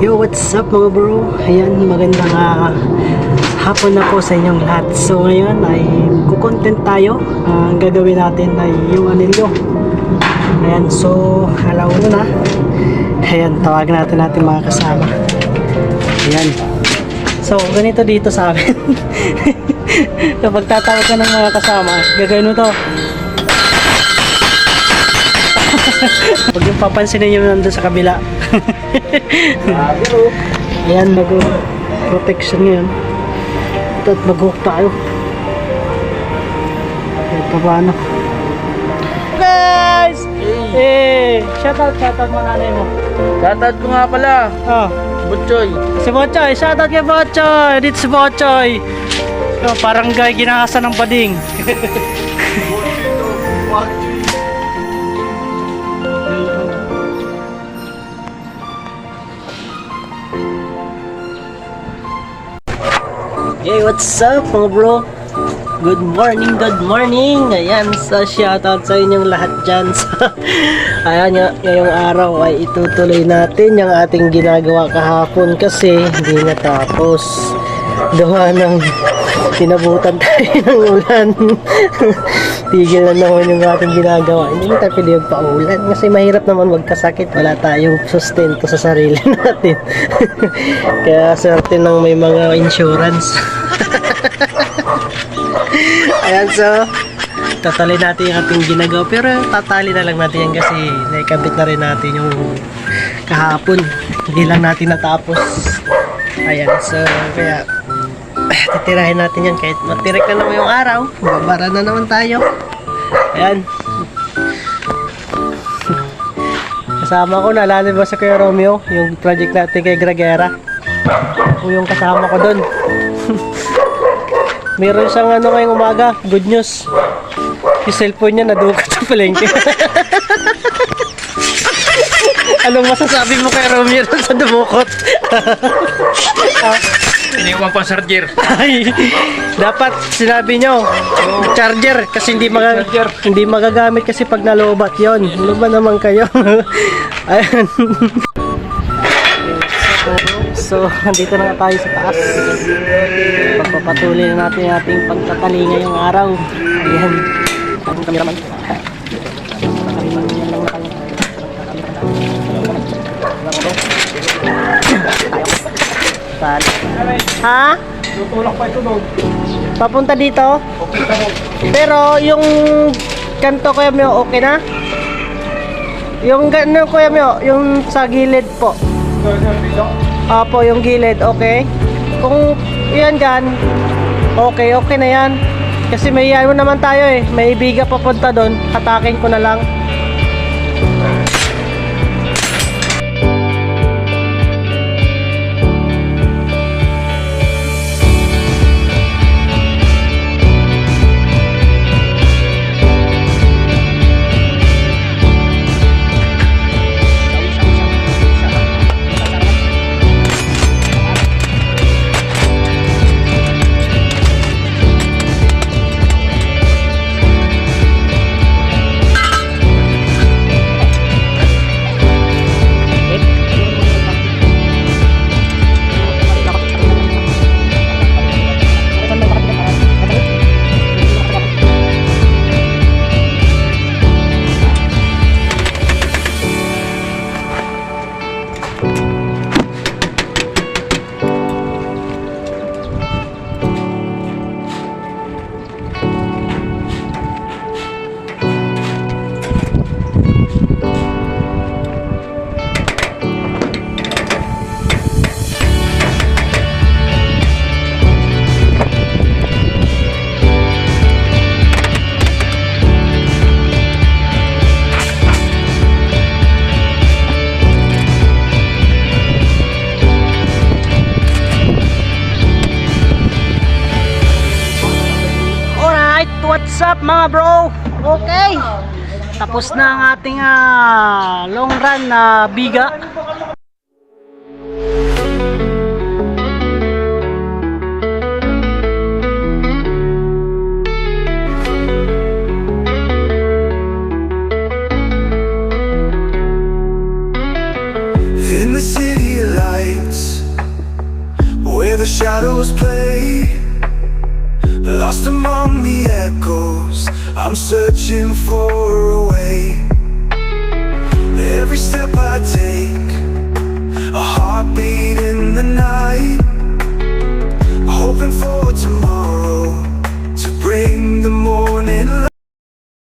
Yo, what's up mga bro? Ayan, magandang hapon na po sa inyong lahat. So ngayon ay kukontent tayo. Ang gagawin natin ay yung anilyo. Ayan, so alauna na. Ayan, tawagan natin mga kasama. Ayan. So ganito dito sa amin. Kapag tatawag ka ng mga kasama, gagawin mo to. Huwag yung papansinin nyo nandun sa kabila. Ayan, mag-protection ngayon. Ito at mag-hook tayo. Ito ba ano? Guys! Shoutout mo nanay mo. Shoutout ko nga pala, Oh, Butchoy. si Bochoy. Shoutout kay Bochoy. Dito si Bochoy. Oh, parang gay ginahasa ng bading. Hey, what's up mga bro? Good morning, good morning. Ayan, so shoutout sa inyong lahat dyan. So, ayan, ngayong araw ay itutuloy natin yung ating ginagawa kahapon kasi hindi natapos. Gawa ng pinabutan tayo ng ulan. Tigil na naman yung ating ginagawa. Hindi tayo pwede magpaulan kasi mahirap naman magkasakit. Wala tayong sustento sa sarili natin. Kaya swerte nang may mga insurance. Ayan, so tatali natin yung ating ginagawa, pero tatali na lang natin yan kasi naikabit na rin natin yung kahapon, hindi lang natin natapos. Ayan, so kaya titirahin natin yan kahit matirik na naman yung araw, babara na naman tayo. Ayan. Kasama ko, naalala ba sa Kuya Romeo yung project natin kay Gragera? O yung kasama ko doon. Meron siyang ano ngayong umaga, good news. Yung cellphone niya nadukot sa palengke. Anong masasabi mo kay Romeo sa dumukot? Iniwan pa charger. Ay, dapat sinabi nyo charger kasi hindi magagamit kasi pag nalobat yon. Ano ba naman kayo? Ayan. So, nandito na tayo sa taas. Pagpapatuloy na natin yung ating pagtatali ngayong araw. Ayan. Ang kameraman. Ha? Tutulak pa ito doon. Papunta dito? Okay ka mo. Pero yung kanto Kuya Mio, okay na? Yung gano'n Kuya Mio, yung sa gilid po. Opo, yung gilid, okay? Kung yan dyan, okay na yan. Kasi may ano naman tayo eh, may biga papunta doon, hatakin ko na lang. What's up mga bro? Okay, tapos na ang ating long run na biga. In the city lights, where the shadows play, lost among the echoes, I'm searching for a way. Every step I take, a heartbeat in the night, hoping for